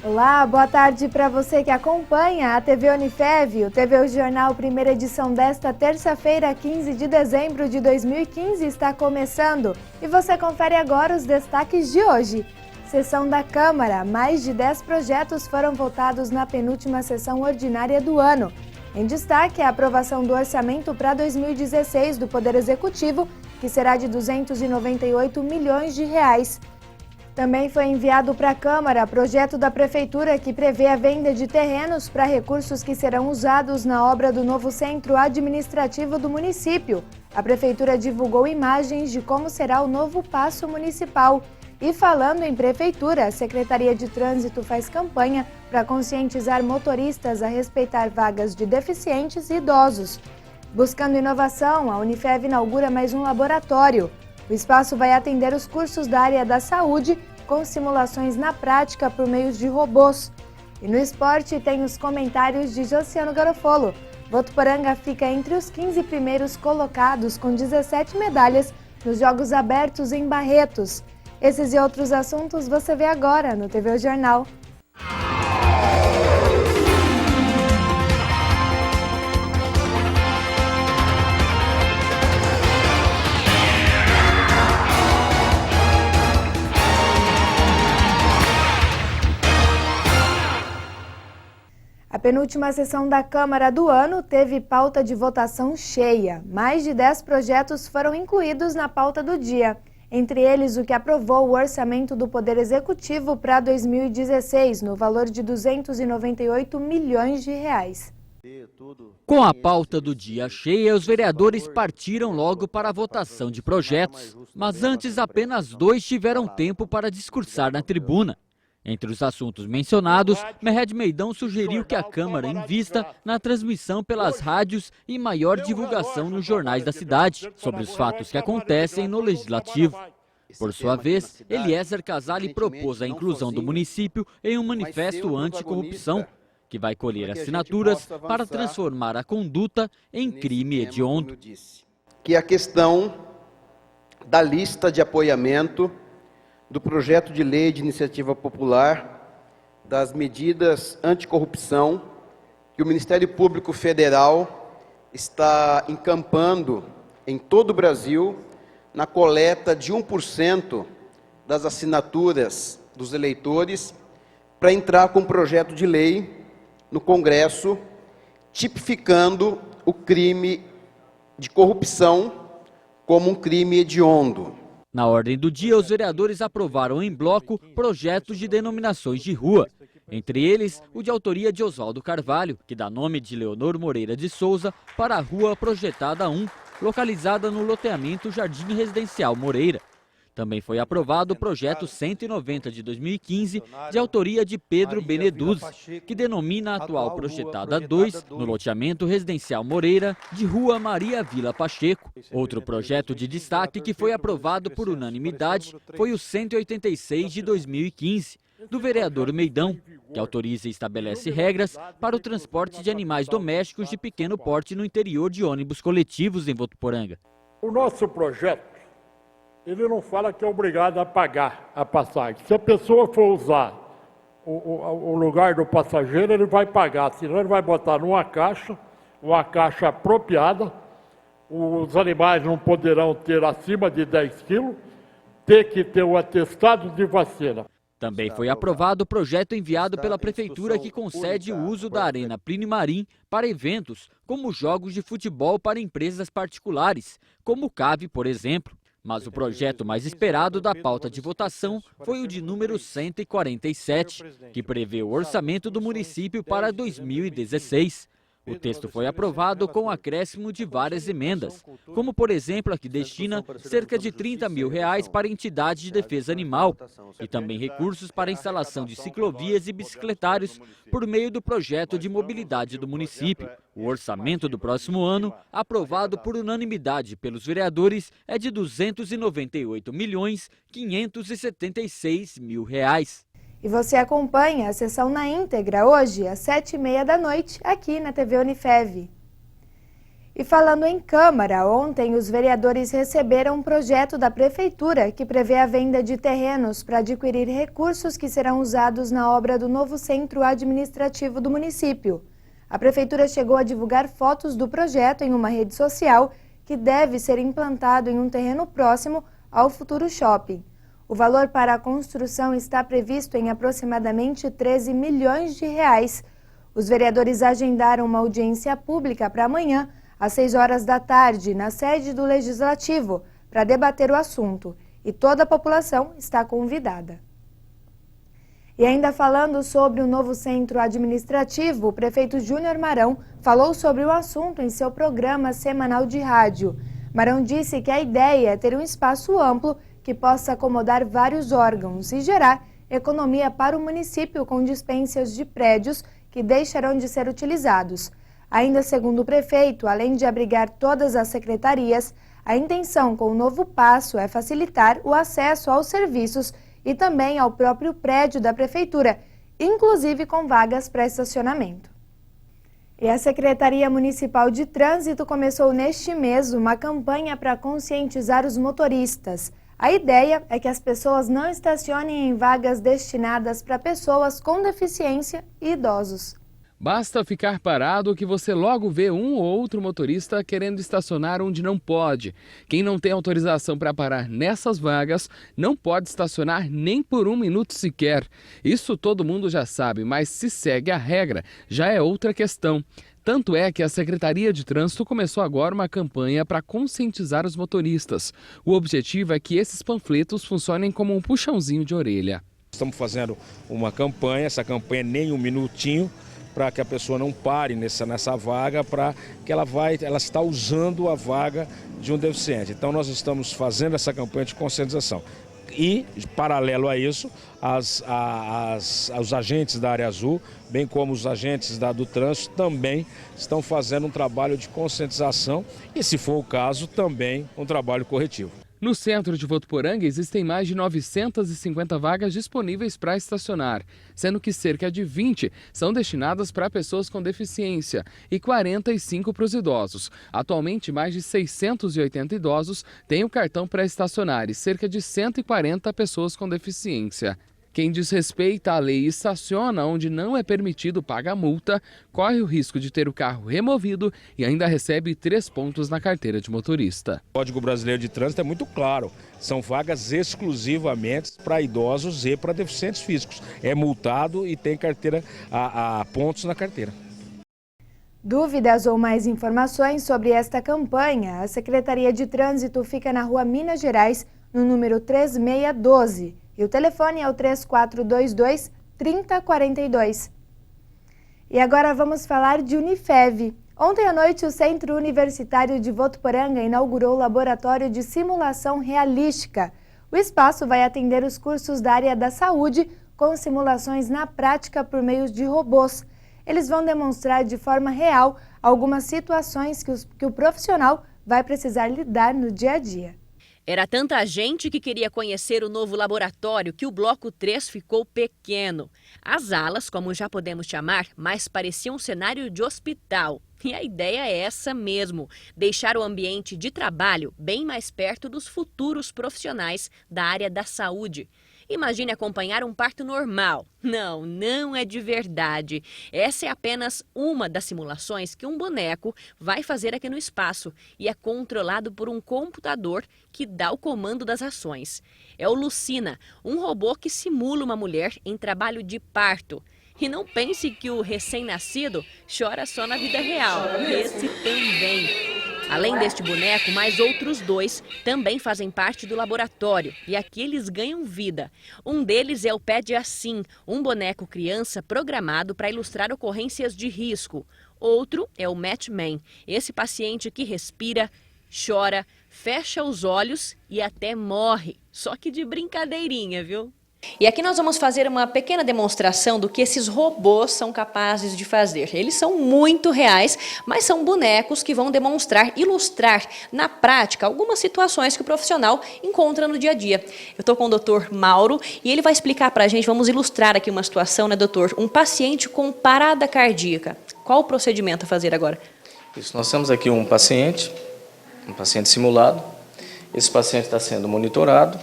Olá, boa tarde para você que acompanha a TV Unifev. O TV Jornal, primeira edição desta terça-feira, 15 de dezembro de 2015, está começando. E você confere agora os destaques de hoje. Sessão da Câmara. Mais de 10 projetos foram votados na penúltima sessão ordinária do ano. Em destaque, a aprovação do orçamento para 2016 do Poder Executivo, que será de R$ 298 milhões. Também foi enviado para a Câmara projeto da Prefeitura que prevê a venda de terrenos para recursos que serão usados na obra do novo centro administrativo do município. A Prefeitura divulgou imagens de como será o novo Paço Municipal. E falando em Prefeitura, a Secretaria de Trânsito faz campanha para conscientizar motoristas a respeitar vagas de deficientes e idosos. Buscando inovação, a Unifev inaugura mais um laboratório. O espaço vai atender os cursos da área da saúde, com simulações na prática por meio de robôs. E no esporte tem os comentários de Josiano Garofolo. Votuporanga fica entre os 15 primeiros colocados com 17 medalhas nos Jogos Abertos em Barretos. Esses e outros assuntos você vê agora no TV Jornal. A penúltima sessão da Câmara do ano teve pauta de votação cheia. Mais de 10 projetos foram incluídos na pauta do dia. Entre eles, o que aprovou o orçamento do Poder Executivo para 2016, no valor de R$ 298 milhões. Com a pauta do dia cheia, os vereadores partiram logo para a votação de projetos. Mas antes, apenas 2 tiveram tempo para discursar na tribuna. Entre os assuntos mencionados, Mehed Meidão sugeriu que a Câmara invista na transmissão pelas rádios e maior divulgação nos jornais da cidade sobre os fatos que acontecem no Legislativo. Por sua vez, Eliezer Casale propôs a inclusão do município em um manifesto anticorrupção, que vai colher assinaturas para transformar a conduta em crime hediondo. Que a questão da lista de apoiamento do projeto de lei de iniciativa popular das medidas anticorrupção que o Ministério Público Federal está encampando em todo o Brasil na coleta de 1% das assinaturas dos eleitores para entrar com um projeto de lei no Congresso tipificando o crime de corrupção como um crime hediondo. Na ordem do dia, os vereadores aprovaram em bloco projetos de denominações de rua. Entre eles, o de autoria de Oswaldo Carvalho, que dá nome de Leonor Moreira de Souza para a Rua Projetada 1, localizada no loteamento Jardim Residencial Moreira. Também foi aprovado o projeto 190 de 2015, de autoria de Pedro Beneduzzi, que denomina a atual Projetada 2, no loteamento Residencial Moreira, de Rua Maria Vila Pacheco. Outro projeto de destaque que foi aprovado por unanimidade foi o 186 de 2015, do vereador Meidão, que autoriza e estabelece regras para o transporte de animais domésticos de pequeno porte no interior de ônibus coletivos em Votuporanga. O nosso projeto, ele não fala que é obrigado a pagar a passagem. Se a pessoa for usar o lugar do passageiro, ele vai pagar, senão ele vai botar numa caixa, uma caixa apropriada, os animais não poderão ter acima de 10 quilos, ter que ter o atestado de vacina. Também foi aprovado o projeto enviado pela Prefeitura que concede o uso da Arena Plínio Marim para eventos, como jogos de futebol para empresas particulares, como o CAV, por exemplo. Mas o projeto mais esperado da pauta de votação foi o de número 147, que prevê o orçamento do município para 2016. O texto foi aprovado com o acréscimo de várias emendas, como por exemplo a que destina cerca de R$30 mil para entidades de defesa animal e também recursos para a instalação de ciclovias e bicicletários por meio do projeto de mobilidade do município. O orçamento do próximo ano, aprovado por unanimidade pelos vereadores, é de R$ 298.576.000. E você acompanha a sessão na íntegra hoje, às 7h30 da noite, aqui na TV Unifev. E falando em Câmara, ontem os vereadores receberam um projeto da Prefeitura que prevê a venda de terrenos para adquirir recursos que serão usados na obra do novo centro administrativo do município. A Prefeitura chegou a divulgar fotos do projeto em uma rede social que deve ser implantado em um terreno próximo ao futuro shopping. O valor para a construção está previsto em aproximadamente 13 milhões de reais. Os vereadores agendaram uma audiência pública para amanhã, às 6 horas da tarde, na sede do Legislativo, para debater o assunto. E toda a população está convidada. E ainda falando sobre o novo centro administrativo, o prefeito Júnior Marão falou sobre o assunto em seu programa semanal de rádio. Marão disse que a ideia é ter um espaço amplo que possa acomodar vários órgãos e gerar economia para o município com dispências de prédios que deixarão de ser utilizados. Ainda segundo o prefeito, além de abrigar todas as secretarias, a intenção com o novo passo é facilitar o acesso aos serviços e também ao próprio prédio da prefeitura, inclusive com vagas para estacionamento. E a Secretaria Municipal de Trânsito começou neste mês uma campanha para conscientizar os motoristas. A ideia é que as pessoas não estacionem em vagas destinadas para pessoas com deficiência e idosos. Basta ficar parado que você logo vê um ou outro motorista querendo estacionar onde não pode. Quem não tem autorização para parar nessas vagas não pode estacionar nem por 1 minuto sequer. Isso todo mundo já sabe, mas se segue a regra, já é outra questão. Tanto é que a Secretaria de Trânsito começou agora uma campanha para conscientizar os motoristas. O objetivo é que esses panfletos funcionem como um puxãozinho de orelha. Estamos fazendo uma campanha, essa campanha nem 1 minutinho, para que a pessoa não pare nessa vaga, para que ela está usando a vaga de um deficiente. Então nós estamos fazendo essa campanha de conscientização. E, paralelo a isso, os agentes da área azul, bem como os agentes do trânsito, também estão fazendo um trabalho de conscientização e, se for o caso, também um trabalho corretivo. No centro de Votuporanga existem mais de 950 vagas disponíveis para estacionar, sendo que cerca de 20 são destinadas para pessoas com deficiência e 45 para os idosos. Atualmente, mais de 680 idosos têm o cartão para estacionar e cerca de 140 pessoas com deficiência. Quem desrespeita a lei e estaciona onde não é permitido paga multa, corre o risco de ter o carro removido e ainda recebe 3 pontos na carteira de motorista. O Código Brasileiro de Trânsito é muito claro, são vagas exclusivamente para idosos e para deficientes físicos. É multado e tem carteira a pontos na carteira. Dúvidas ou mais informações sobre esta campanha? A Secretaria de Trânsito fica na Rua Minas Gerais, no número 3612. E o telefone é o 3422-3042. E agora vamos falar de Unifev. Ontem à noite, o Centro Universitário de Votuporanga inaugurou o Laboratório de Simulação Realística. O espaço vai atender os cursos da área da saúde com simulações na prática por meio de robôs. Eles vão demonstrar de forma real algumas situações que o profissional vai precisar lidar no dia a dia. Era tanta gente que queria conhecer o novo laboratório que o bloco 3 ficou pequeno. As alas, como já podemos chamar, mais pareciam um cenário de hospital. E a ideia é essa mesmo, deixar o ambiente de trabalho bem mais perto dos futuros profissionais da área da saúde. Imagine acompanhar um parto normal. Não, não é de verdade. Essa é apenas uma das simulações que um boneco vai fazer aqui no espaço e é controlado por um computador que dá o comando das ações. É o Lucina, um robô que simula uma mulher em trabalho de parto. E não pense que o recém-nascido chora só na vida real. Esse também. Além deste boneco, mais outros 2 também fazem parte do laboratório e aqui eles ganham vida. Um deles é o Pede Assim, um boneco criança programado para ilustrar ocorrências de risco. Outro é o Matchman, esse paciente que respira, chora, fecha os olhos e até morre. Só que de brincadeirinha, viu? E aqui nós vamos fazer uma pequena demonstração do que esses robôs são capazes de fazer. Eles são muito reais, mas são bonecos que vão demonstrar, ilustrar na prática algumas situações que o profissional encontra no dia a dia. Eu estou com o Dr. Mauro e ele vai explicar para a gente, vamos ilustrar aqui uma situação, né, doutor? Um paciente com parada cardíaca. Qual o procedimento a fazer agora? Isso, nós temos aqui um paciente simulado. Esse paciente está sendo monitorado,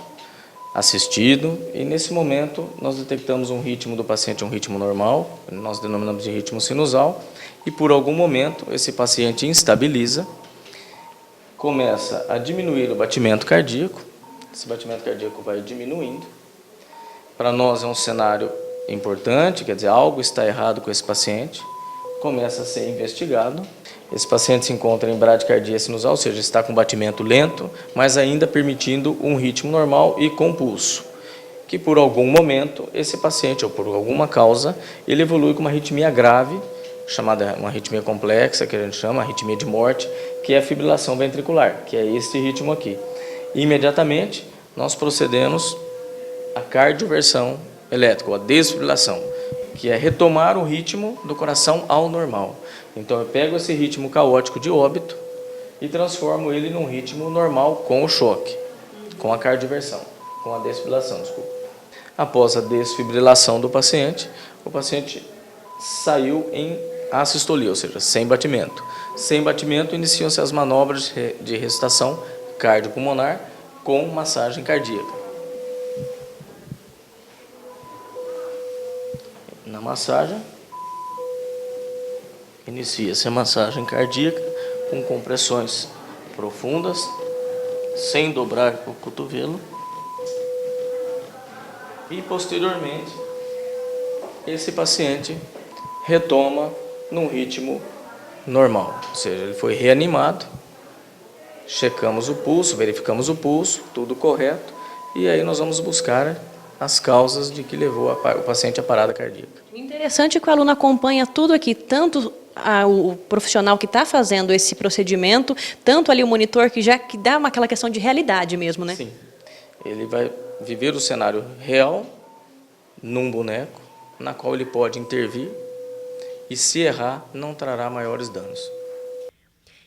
assistido, e nesse momento nós detectamos um ritmo do paciente, um ritmo normal, nós denominamos de ritmo sinusal, e por algum momento esse paciente instabiliza, começa a diminuir o batimento cardíaco, esse batimento cardíaco vai diminuindo. Para nós é um cenário importante, quer dizer, algo está errado com esse paciente, começa a ser investigado. Esse paciente se encontra em bradicardia sinusal, ou seja, está com batimento lento, mas ainda permitindo um ritmo normal e com pulso. Que por algum momento, esse paciente, ou por alguma causa, ele evolui com uma arritmia grave, chamada uma arritmia complexa, que a gente chama arritmia de morte, que é a fibrilação ventricular, que é este ritmo aqui. E, imediatamente, nós procedemos à cardioversão elétrica, ou a desfibrilação, que é retomar o ritmo do coração ao normal. Então, eu pego esse ritmo caótico de óbito e transformo ele num ritmo normal com o choque, com a cardioversão, com a desfibrilação, desculpa. Após a desfibrilação do paciente, o paciente saiu em assistolia, ou seja, sem batimento. Sem batimento, iniciam-se as manobras de ressuscitação cardiopulmonar com massagem cardíaca. Na massagem, inicia-se a massagem cardíaca com compressões profundas, sem dobrar o cotovelo. E, posteriormente, esse paciente retoma num ritmo normal. Ou seja, ele foi reanimado, checamos o pulso, verificamos o pulso, tudo correto, e aí nós vamos buscar as causas de que levou o paciente à parada cardíaca. Interessante que o aluno acompanha tudo aqui, tanto o profissional que está fazendo esse procedimento, tanto ali o monitor que dá aquela questão de realidade mesmo, né? Sim, ele vai viver o cenário real num boneco, na qual ele pode intervir e, se errar, não trará maiores danos.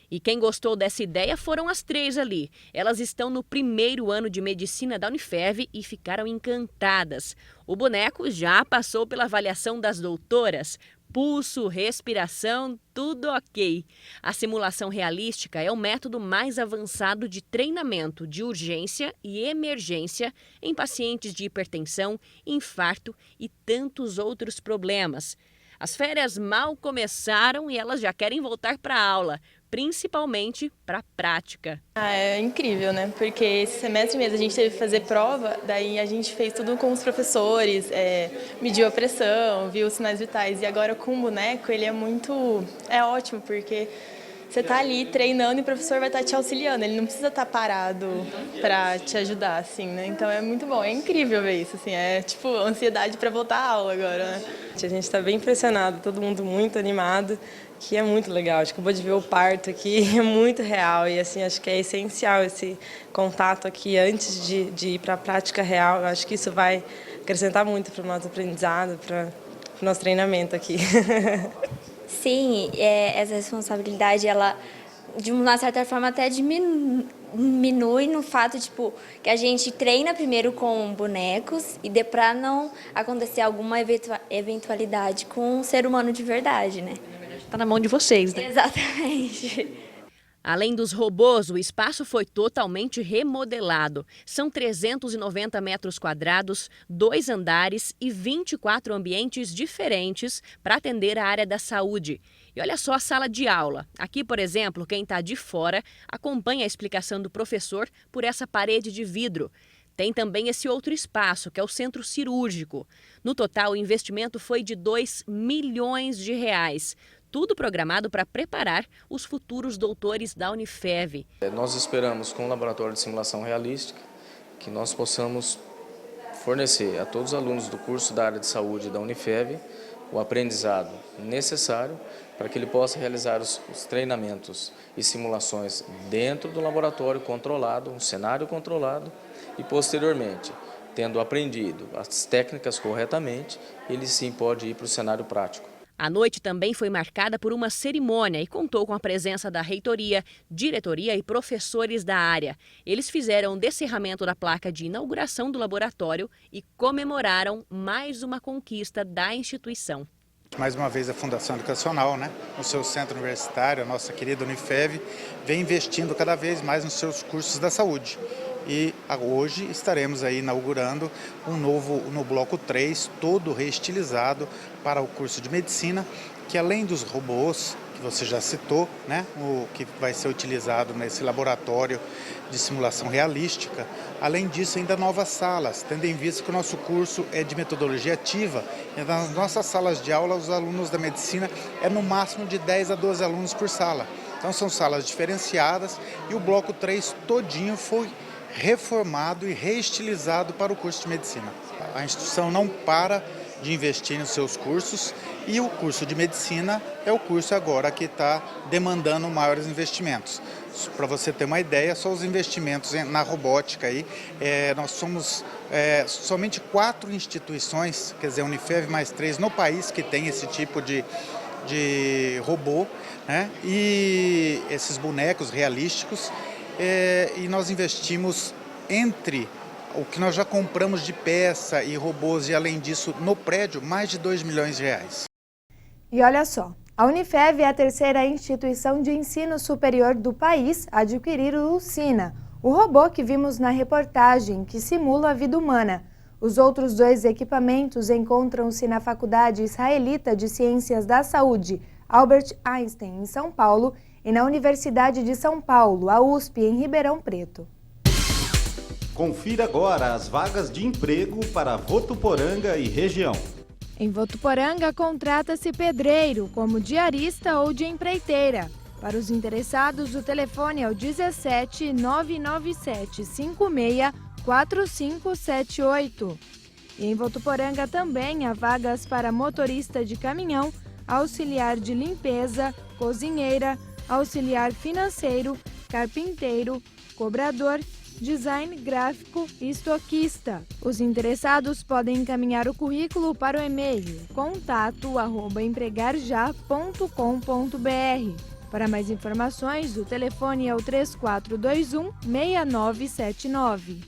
E quem gostou dessa ideia foram as 3 ali. Elas estão no primeiro ano de medicina da Unifev e ficaram encantadas. O boneco já passou pela avaliação das doutoras. Pulso, respiração, tudo ok. A simulação realística é o método mais avançado de treinamento de urgência e emergência em pacientes de hipertensão, infarto e tantos outros problemas. As férias mal começaram e elas já querem voltar para a aula, principalmente para a prática. É incrível, né? Porque esse semestre mesmo a gente teve que fazer prova, daí a gente fez tudo com os professores, mediu a pressão, viu os sinais vitais. E agora com o boneco ele é ótimo, porque você está ali treinando e o professor vai estar te auxiliando, ele não precisa estar parado para te ajudar, assim, né? Então é muito bom, é incrível ver isso, assim, é tipo ansiedade para voltar à aula agora, né? A gente está bem impressionado, todo mundo muito animado, que é muito legal. A gente acabou de ver o parto aqui, é muito real e assim, acho que é essencial esse contato aqui antes de ir para a prática real. Eu acho que isso vai acrescentar muito para o nosso aprendizado, para o nosso treinamento aqui. Sim, essa responsabilidade, ela, de uma certa forma, até diminui no fato, tipo, que a gente treina primeiro com bonecos e para não acontecer alguma eventualidade com um ser humano de verdade, né? Está na mão de vocês, né? Exatamente. Além dos robôs, o espaço foi totalmente remodelado. São 390 metros quadrados, 2 andares e 24 ambientes diferentes para atender a área da saúde. E olha só a sala de aula. Aqui, por exemplo, quem está de fora acompanha a explicação do professor por essa parede de vidro. Tem também esse outro espaço, que é o centro cirúrgico. No total, o investimento foi de R$2 milhões. Tudo programado para preparar os futuros doutores da Unifev. Nós esperamos, com o laboratório de simulação realística, que nós possamos fornecer a todos os alunos do curso da área de saúde da Unifev o aprendizado necessário para que ele possa realizar os treinamentos e simulações dentro do laboratório controlado, um cenário controlado, e posteriormente, tendo aprendido as técnicas corretamente, ele sim pode ir para o cenário prático. A noite também foi marcada por uma cerimônia e contou com a presença da reitoria, diretoria e professores da área. Eles fizeram o descerramento da placa de inauguração do laboratório e comemoraram mais uma conquista da instituição. Mais uma vez a Fundação Educacional, no seu centro universitário, a nossa querida Unifev, vem investindo cada vez mais nos seus cursos da saúde. E hoje estaremos aí inaugurando um novo, no bloco 3, todo reestilizado para o curso de medicina, que além dos robôs, que você já citou, o que vai ser utilizado nesse laboratório de simulação realística, além disso ainda novas salas, tendo em vista que o nosso curso é de metodologia ativa, e nas nossas salas de aula os alunos da medicina é no máximo de 10 a 12 alunos por sala. Então são salas diferenciadas e o bloco 3 todinho foi reformado e reestilizado para o curso de medicina. A instituição não para de investir nos seus cursos e o curso de medicina é o curso agora que está demandando maiores investimentos. Para você ter uma ideia, só os investimentos na robótica aí, nós somos somente 4 instituições, quer dizer, Unifev mais 3 no país que tem esse tipo de robô, e esses bonecos realísticos, e nós investimos entre o que nós já compramos de peça e robôs e além disso no prédio, mais de R$2 milhões. E olha só, a Unifev é a terceira instituição de ensino superior do país a adquirir o Lucina, o robô que vimos na reportagem, que simula a vida humana. Os outros 2 equipamentos encontram-se na Faculdade Israelita de Ciências da Saúde, Albert Einstein, em São Paulo, e na Universidade de São Paulo, a USP, em Ribeirão Preto. Confira agora as vagas de emprego para Votuporanga e região. Em Votuporanga, contrata-se pedreiro, como diarista ou de empreiteira. Para os interessados, o telefone é o 17 997 56 4578. E em Votuporanga também há vagas para motorista de caminhão, auxiliar de limpeza, cozinheira, auxiliar financeiro, carpinteiro, cobrador, design gráfico e estoquista. Os interessados podem encaminhar o currículo para o e-mail contato@empregarja.com.br. Para mais informações, o telefone é o 3421-6979.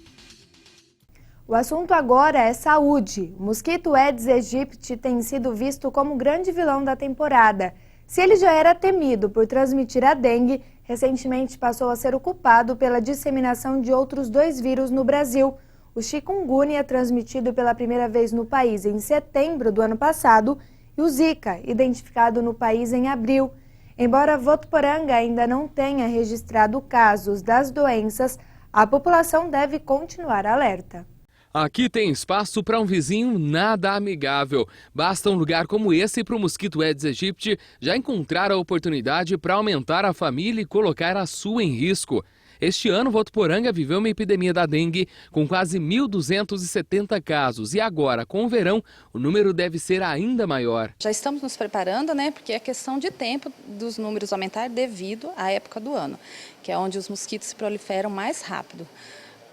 O assunto agora é saúde. O mosquito Aedes aegypti tem sido visto como o grande vilão da temporada. Se ele já era temido por transmitir a dengue, recentemente passou a ser o culpado pela disseminação de outros 2 vírus no Brasil. O chikungunya, transmitido pela primeira vez no país em setembro do ano passado, e o Zika, identificado no país em abril. Embora Votuporanga ainda não tenha registrado casos das doenças, a população deve continuar alerta. Aqui tem espaço para um vizinho nada amigável. Basta um lugar como esse para o mosquito Aedes aegypti já encontrar a oportunidade para aumentar a família e colocar a sua em risco. Este ano, Votuporanga viveu uma epidemia da dengue com quase 1.270 casos e agora, com o verão, o número deve ser ainda maior. Já estamos nos preparando, porque é questão de tempo dos números aumentar devido à época do ano, que é onde os mosquitos se proliferam mais rápido.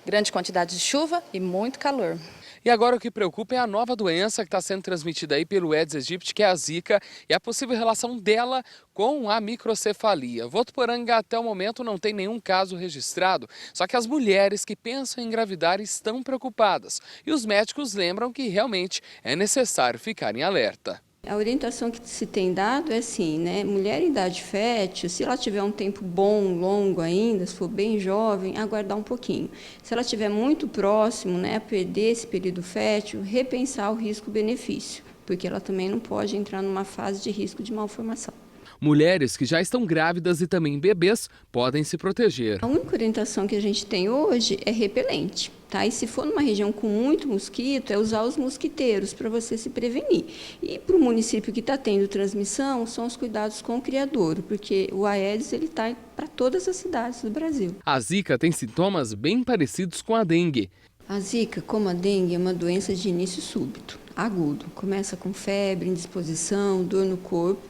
Grande quantidade de chuva e muito calor. E agora o que preocupa é a nova doença que está sendo transmitida aí pelo Aedes aegypti, que é a Zika, e a possível relação dela com a microcefalia. Votuporanga até o momento não tem nenhum caso registrado, só que as mulheres que pensam em engravidar estão preocupadas. E os médicos lembram que realmente é necessário ficar em alerta. A orientação que se tem dado é assim, mulher em idade fértil, se ela tiver um tempo bom, longo ainda, se for bem jovem, aguardar um pouquinho. Se ela estiver muito próximo, a perder esse período fértil, repensar o risco-benefício, porque ela também não pode entrar numa fase de risco de malformação. Mulheres que já estão grávidas e também bebês podem se proteger. A única orientação que a gente tem hoje é repelente. E se for numa região com muito mosquito, é usar os mosquiteiros para você se prevenir. E para o município que está tendo transmissão, são os cuidados com o criadouro, porque o Aedes está para todas as cidades do Brasil. A Zika tem sintomas bem parecidos com a dengue. A Zika, como a dengue, é uma doença de início súbito, agudo. Começa com febre, indisposição, dor no corpo,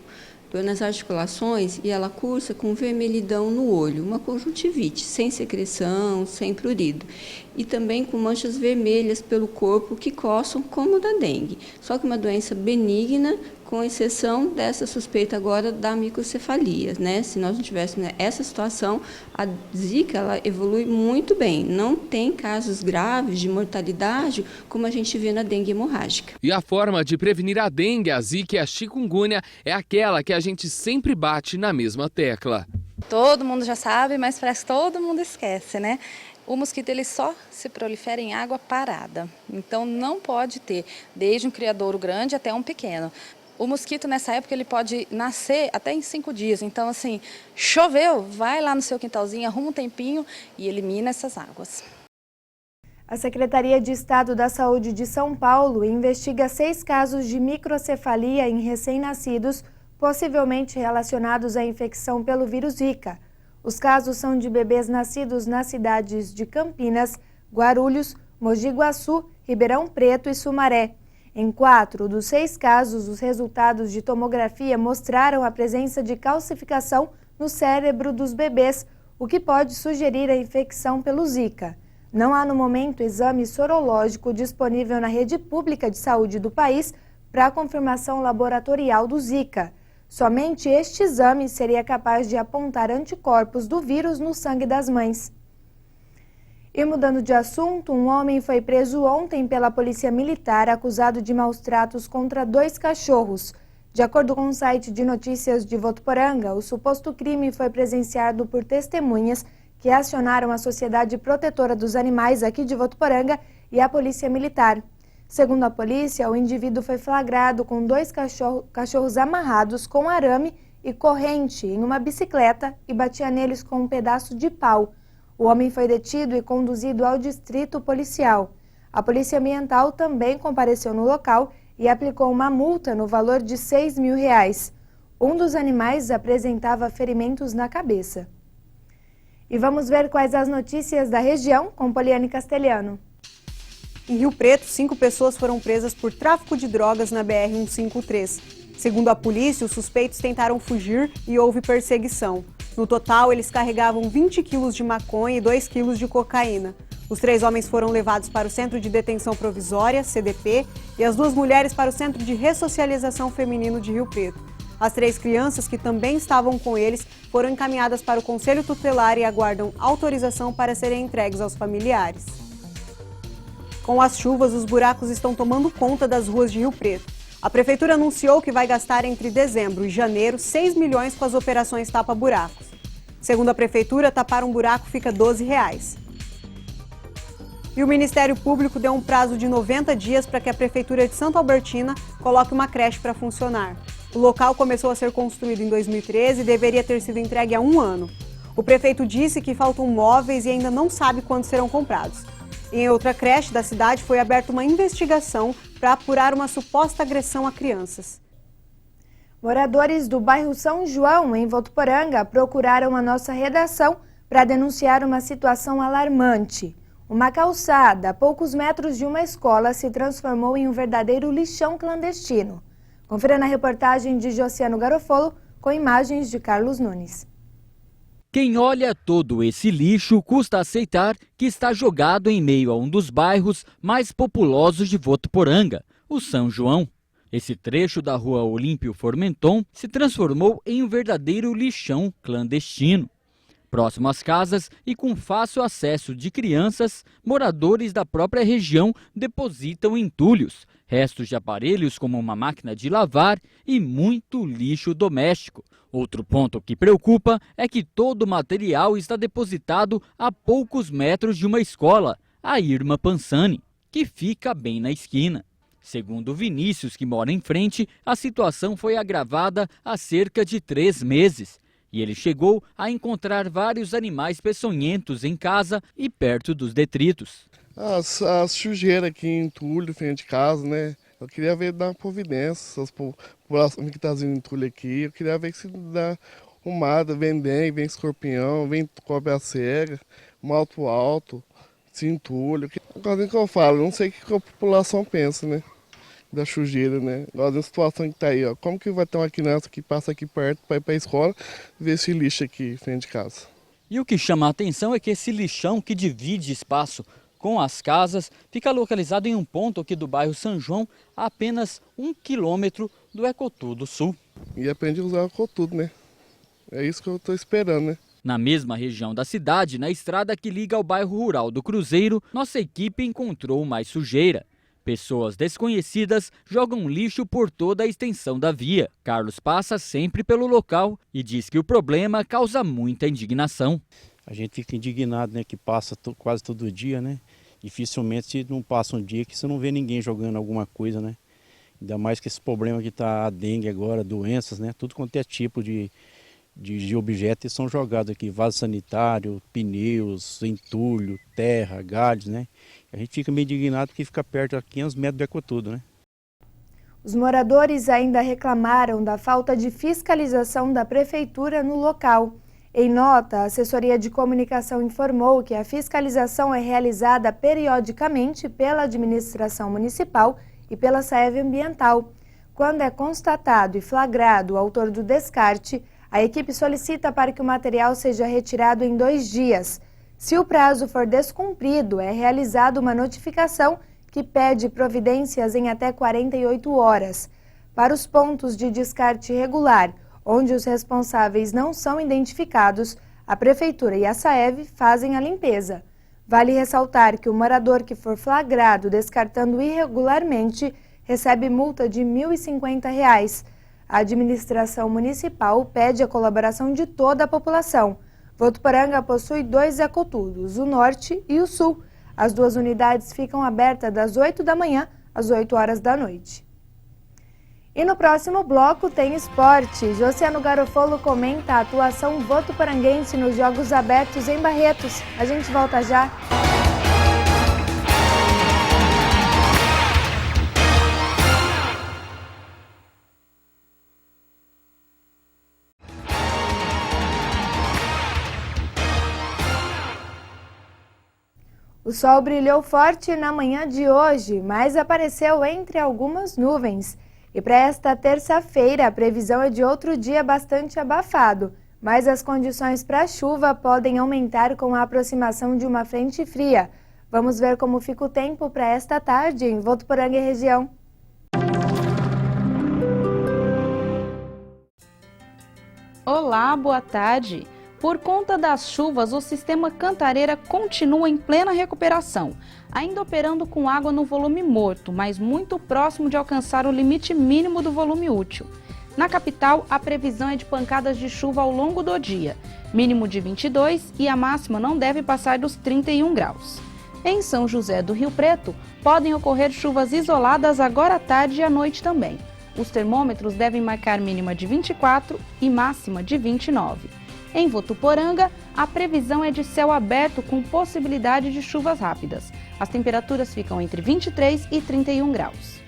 dor nas articulações e ela cursa com vermelhidão no olho, uma conjuntivite, sem secreção, sem prurido. E também com manchas vermelhas pelo corpo que coçam como da dengue. Só que uma doença benigna com exceção dessa suspeita agora da microcefalia, né? Se nós não tivéssemos essa situação, a Zika ela evolui muito bem. Não tem casos graves de mortalidade como a gente vê na dengue hemorrágica. E a forma de prevenir a dengue, a Zika e a chikungunya é aquela que a gente sempre bate na mesma tecla. Todo mundo já sabe, mas parece que todo mundo esquece, né? O mosquito ele só se prolifera em água parada, então não pode ter desde um criadouro grande até um pequeno. O mosquito nessa época ele pode nascer até em 5 dias, então assim, choveu, vai lá no seu quintalzinho, arruma um tempinho e elimina essas águas. A Secretaria de Estado da Saúde de São Paulo investiga 6 casos de microcefalia em recém-nascidos, possivelmente relacionados à infecção pelo vírus Zika. Os casos são de bebês nascidos nas cidades de Campinas, Guarulhos, Mogi Guaçu, Ribeirão Preto e Sumaré. Em 4 dos 6 casos, os resultados de tomografia mostraram a presença de calcificação no cérebro dos bebês, o que pode sugerir a infecção pelo Zika. Não há no momento exame sorológico disponível na rede pública de saúde do país para confirmação laboratorial do Zika. Somente este exame seria capaz de apontar anticorpos do vírus no sangue das mães. E mudando de assunto, um homem foi preso ontem pela Polícia Militar acusado de maus tratos contra 2 cachorros. De acordo com o site de notícias de Votuporanga, o suposto crime foi presenciado por testemunhas que acionaram a Sociedade Protetora dos Animais aqui de Votuporanga e a Polícia Militar. Segundo a polícia, o indivíduo foi flagrado com 2 cachorros amarrados com arame e corrente em uma bicicleta e batia neles com um pedaço de pau. O homem foi detido e conduzido ao distrito policial. A Polícia Ambiental também compareceu no local e aplicou uma multa no valor de R$6 mil. Um dos animais apresentava ferimentos na cabeça. E vamos ver quais as notícias da região com Poliane Castelhano. Em Rio Preto, 5 pessoas foram presas por tráfico de drogas na BR-153. Segundo a polícia, os suspeitos tentaram fugir e houve perseguição. No total, eles carregavam 20 quilos de maconha e 2 quilos de cocaína. Os 3 homens foram levados para o Centro de Detenção Provisória, CDP, e as 2 mulheres para o Centro de Ressocialização Feminino de Rio Preto. As 3 crianças, que também estavam com eles, foram encaminhadas para o Conselho Tutelar e aguardam autorização para serem entregues aos familiares. Com as chuvas, os buracos estão tomando conta das ruas de Rio Preto. A Prefeitura anunciou que vai gastar entre dezembro e janeiro 6 milhões com as operações tapa-buracos. Segundo a Prefeitura, tapar um buraco fica R$ 12. E o Ministério Público deu um prazo de 90 dias para que a Prefeitura de Santa Albertina coloque uma creche para funcionar. O local começou a ser construído em 2013 e deveria ter sido entregue há 1 ano. O prefeito disse que faltam móveis e ainda não sabe quando serão comprados. Em outra creche da cidade foi aberta uma investigação para apurar uma suposta agressão a crianças. Moradores do bairro São João, em Votuporanga, procuraram a nossa redação para denunciar uma situação alarmante. Uma calçada a poucos metros de uma escola se transformou em um verdadeiro lixão clandestino. Confira na reportagem de Josiano Garofolo, com imagens de Carlos Nunes. Quem olha todo esse lixo custa aceitar que está jogado em meio a um dos bairros mais populosos de Votuporanga, o São João. Esse trecho da rua Olímpio Formenton se transformou em um verdadeiro lixão clandestino. Próximo às casas e com fácil acesso de crianças, moradores da própria região depositam entulhos, restos de aparelhos como uma máquina de lavar e muito lixo doméstico. Outro ponto que preocupa é que todo o material está depositado a poucos metros de uma escola, a Irma Pansani, que fica bem na esquina. Segundo Vinícius, que mora em frente, a situação foi agravada há cerca de 3 meses. E ele chegou a encontrar vários animais peçonhentos em casa e perto dos detritos. As sujeiras aqui, entulho, frente de casa, né? Eu queria ver dar uma providência, essas populações que estão fazendo entulho aqui. Eu queria ver que se dá arrumada, vem dengue, vem escorpião, vem cobra cega, malto alto, se entulho. Agora que eu falo, não sei o que a população pensa, né? Da sujeira, né? Agora a situação que tá aí, ó. Como que vai ter uma criança que passa aqui perto para ir para a escola ver esse lixo aqui frente de casa? E o que chama a atenção é que esse lixão que divide espaço com as casas, fica localizado em um ponto aqui do bairro São João, a apenas 1 quilômetro do Ecotudo Sul. E aprendi a usar o Ecotudo, né? É isso que eu estou esperando, né? Na mesma região da cidade, na estrada que liga ao bairro rural do Cruzeiro, nossa equipe encontrou mais sujeira. Pessoas desconhecidas jogam lixo por toda a extensão da via. Carlos passa sempre pelo local e diz que o problema causa muita indignação. A gente fica indignado, né, que passa quase todo dia, né? Dificilmente não passa um dia que você não vê ninguém jogando alguma coisa, né? Ainda mais que esse problema que está a dengue agora, doenças, né? Tudo quanto é tipo de objetos são jogados aqui, vaso sanitário, pneus, entulho, terra, galhos, né? A gente fica meio indignado porque fica perto a 500 metros do Ecotudo, né? Os moradores ainda reclamaram da falta de fiscalização da prefeitura no local. Em nota, a assessoria de comunicação informou que a fiscalização é realizada periodicamente pela administração municipal e pela SAEV Ambiental. Quando é constatado e flagrado o autor do descarte, a equipe solicita para que o material seja retirado em 2 dias. Se o prazo for descumprido, é realizada uma notificação que pede providências em até 48 horas. Para os pontos de descarte irregular, onde os responsáveis não são identificados, a Prefeitura e a SAEV fazem a limpeza. Vale ressaltar que o morador que for flagrado descartando irregularmente recebe multa de R$ 1.050. A administração municipal pede a colaboração de toda a população. Votuporanga possui 2 ecotudos, o norte e o sul. As 2 unidades ficam abertas das 8 da manhã às 8 horas da noite. E no próximo bloco tem esporte. Josiano Garofolo comenta a atuação votuporanguense nos Jogos Abertos em Barretos. A gente volta já. O sol brilhou forte na manhã de hoje, mas apareceu entre algumas nuvens. E para esta terça-feira, a previsão é de outro dia bastante abafado, mas as condições para chuva podem aumentar com a aproximação de uma frente fria. Vamos ver como fica o tempo para esta tarde em Votuporanga e região. Olá, boa tarde. Por conta das chuvas, o sistema Cantareira continua em plena recuperação, ainda operando com água no volume morto, mas muito próximo de alcançar o limite mínimo do volume útil. Na capital, a previsão é de pancadas de chuva ao longo do dia, mínimo de 22 e a máxima não deve passar dos 31 graus. Em São José do Rio Preto, podem ocorrer chuvas isoladas agora à tarde e à noite também. Os termômetros devem marcar mínima de 24 e máxima de 29. Em Votuporanga, a previsão é de céu aberto com possibilidade de chuvas rápidas. As temperaturas ficam entre 23 e 31 graus.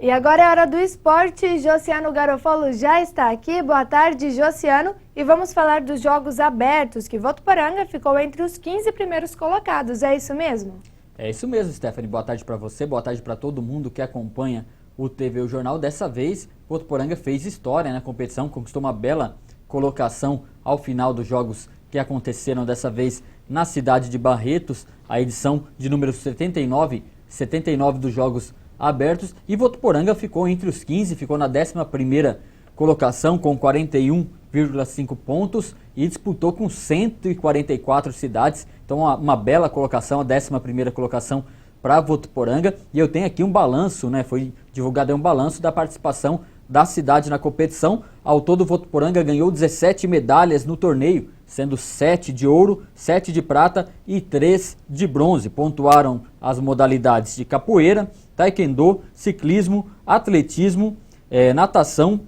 E agora é hora do esporte. Josiano Garofolo já está aqui. Boa tarde, Josiano. E vamos falar dos Jogos Abertos, que Votuporanga ficou entre os 15 primeiros colocados. É isso mesmo? É isso mesmo, Stephanie. Boa tarde para você, boa tarde para todo mundo que acompanha o TV, o jornal. Dessa vez, Votuporanga fez história na competição, conquistou uma bela colocação ao final dos jogos que aconteceram dessa vez na cidade de Barretos, a edição de número 79 dos Jogos Abertos, e Votuporanga ficou entre os 15, ficou na 11ª colocação com 41,5 pontos e disputou com 144 cidades, então uma bela colocação, a 11ª colocação para Votuporanga. E eu tenho aqui um balanço, né? Foi divulgado um balanço da participação da cidade na competição. Ao todo, Votuporanga ganhou 17 medalhas no torneio, sendo 7 de ouro, 7 de prata e 3 de bronze. Pontuaram as modalidades de capoeira, taekwondo, ciclismo, atletismo, natação,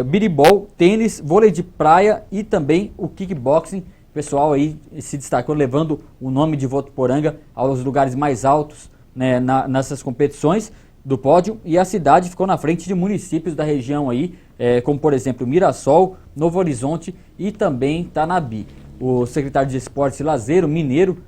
biribol, tênis, vôlei de praia e também o kickboxing. O pessoal aí se destacou levando o nome de Votuporanga aos lugares mais altos, né, nessas competições do pódio, e a cidade ficou na frente de municípios da região aí, como por exemplo Mirassol, Novo Horizonte e também Tanabi. O secretário de Esportes e Lazer, o Mineiro,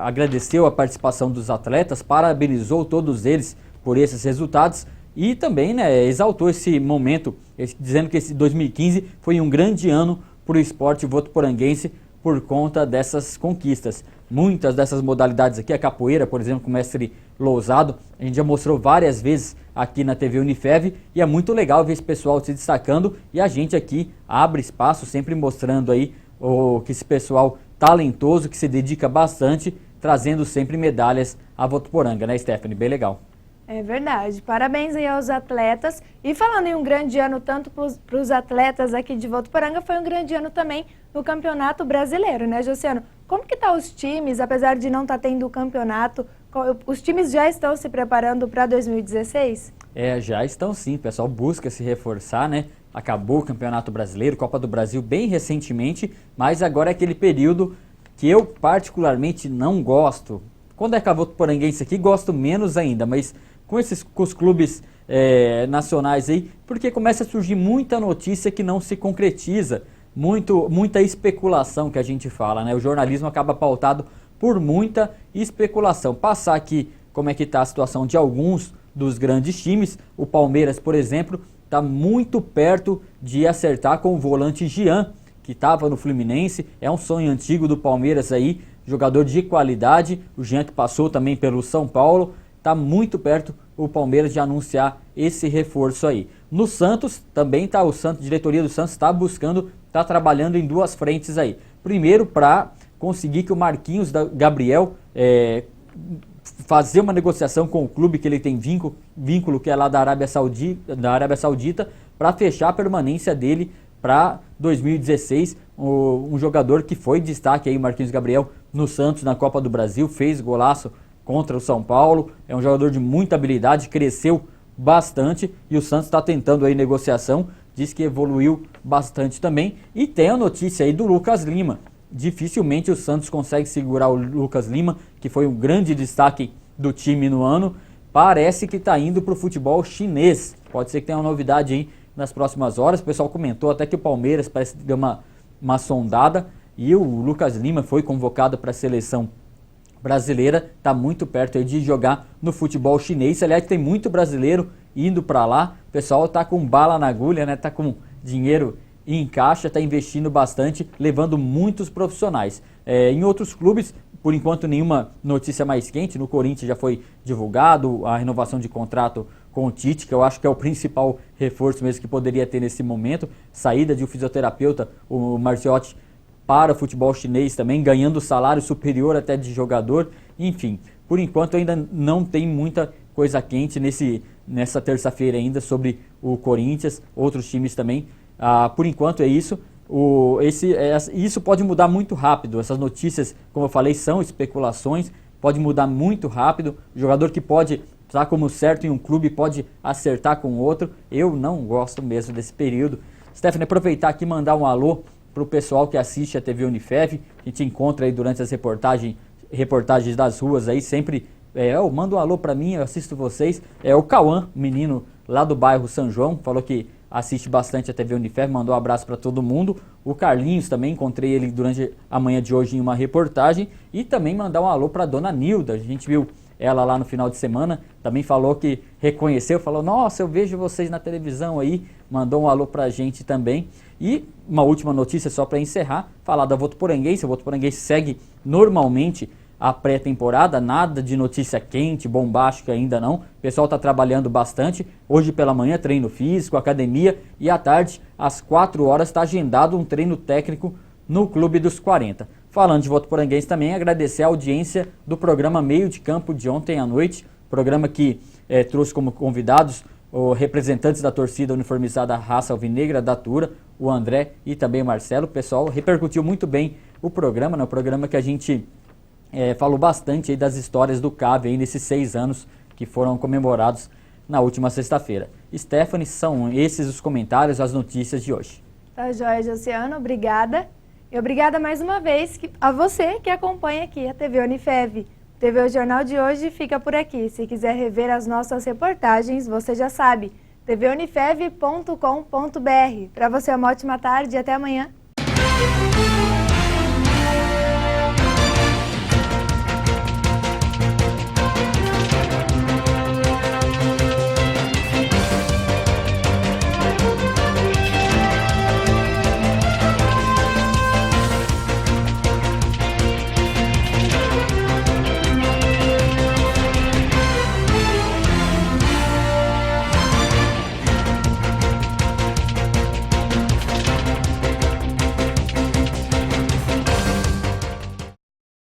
agradeceu a participação dos atletas, parabenizou todos eles por esses resultados e também, né, exaltou esse momento, dizendo que esse 2015 foi um grande ano para o esporte votuporanguense, por conta dessas conquistas. Muitas dessas modalidades aqui, a capoeira, por exemplo, com o mestre Lousado, a gente já mostrou várias vezes aqui na TV Unifev e é muito legal ver esse pessoal se destacando e a gente aqui abre espaço, sempre mostrando aí que esse pessoal talentoso, que se dedica bastante, trazendo sempre medalhas a Votuporanga, né, Stephanie? Bem legal. É verdade. Parabéns aí aos atletas. E falando em um grande ano tanto para os atletas aqui de Votuporanga, foi um grande ano também no Campeonato Brasileiro, né, Josiano? Como que tá os times, apesar de não estar tendo o campeonato, os times já estão se preparando para 2016? Já estão sim, o pessoal busca se reforçar, né? Acabou o Campeonato Brasileiro, Copa do Brasil bem recentemente, mas agora é aquele período que eu particularmente não gosto. Quando é votuporanguense aqui, gosto menos ainda, mas com os clubes nacionais aí, porque começa a surgir muita notícia que não se concretiza, muita especulação que a gente fala, né? O jornalismo acaba pautado por muita especulação. Passar aqui como é que está a situação de alguns dos grandes times, o Palmeiras, por exemplo, está muito perto de acertar com o volante Jean, que estava no Fluminense, é um sonho antigo do Palmeiras aí, jogador de qualidade, o Jean que passou também pelo São Paulo, está muito perto o Palmeiras de anunciar esse reforço aí. No Santos, também está a diretoria do Santos está buscando, está trabalhando em duas frentes aí. Primeiro, para conseguir que o Marquinhos Gabriel fazer uma negociação com o clube que ele tem vínculo que é lá da Arábia Saudita, para fechar a permanência dele para 2016, um jogador que foi destaque aí, Marquinhos Gabriel, no Santos, na Copa do Brasil, fez golaço contra o São Paulo, é um jogador de muita habilidade, cresceu bastante e o Santos está tentando aí negociação, diz que evoluiu bastante também. E tem a notícia aí do Lucas Lima, dificilmente o Santos consegue segurar o Lucas Lima, que foi um grande destaque do time no ano, parece que está indo para o futebol chinês, pode ser que tenha uma novidade aí nas próximas horas. O pessoal comentou até que o Palmeiras parece que deu uma sondada e o Lucas Lima foi convocado para a seleção brasileira, está muito perto aí de jogar no futebol chinês. Aliás, tem muito brasileiro indo para lá, o pessoal está com bala na agulha, né? Está com dinheiro em caixa, está investindo bastante, levando muitos profissionais. Em outros clubes, por enquanto nenhuma notícia mais quente, no Corinthians já foi divulgado a renovação de contrato com o Tite, que eu acho que é o principal reforço mesmo que poderia ter nesse momento, saída de um fisioterapeuta, o Marciotti, para o futebol chinês também, ganhando salário superior até de jogador, enfim, por enquanto ainda não tem muita coisa quente nessa terça-feira ainda sobre o Corinthians, outros times também, por enquanto é isso. Isso pode mudar muito rápido, essas notícias, como eu falei, são especulações, pode mudar muito rápido, o jogador que pode estar como certo em um clube pode acertar com outro, eu não gosto mesmo desse período. Stephanie, aproveitar aqui e mandar um alô para o pessoal que assiste a TV Unifev, a gente encontra aí durante as reportagens das ruas aí, sempre, manda um alô para mim, eu assisto vocês, o Cauã, menino lá do bairro São João, falou que assiste bastante a TV Unifev, mandou um abraço para todo mundo, o Carlinhos também, encontrei ele durante a manhã de hoje em uma reportagem, e também mandar um alô para a dona Nilda, a gente viu ela lá no final de semana, também falou que reconheceu, falou, nossa, eu vejo vocês na televisão aí, mandou um alô pra gente também. E uma última notícia só para encerrar, falar da Votuporanguense. O Votuporanguense segue normalmente a pré-temporada, nada de notícia quente, bombástica ainda não. O pessoal está trabalhando bastante. Hoje pela manhã treino físico, academia e à tarde, às 4 horas, está agendado um treino técnico no Clube dos 40. Falando de Votuporanguense também, agradecer a audiência do programa Meio de Campo de ontem à noite, programa que trouxe como convidados representantes da torcida uniformizada Raça Alvinegra da Tura, o André e também o Marcelo. O pessoal repercutiu muito bem o programa, né? O programa que a gente falou bastante aí das histórias do CAV aí nesses 6 anos que foram comemorados na última sexta-feira. Stephanie, são esses os comentários, as notícias de hoje. Tá joia, Josiano, obrigada. E obrigada mais uma vez a você que acompanha aqui a TV Unifev. TV O Jornal de hoje fica por aqui. Se quiser rever as nossas reportagens, você já sabe, tvunifev.com.br. Para você, uma ótima tarde e até amanhã.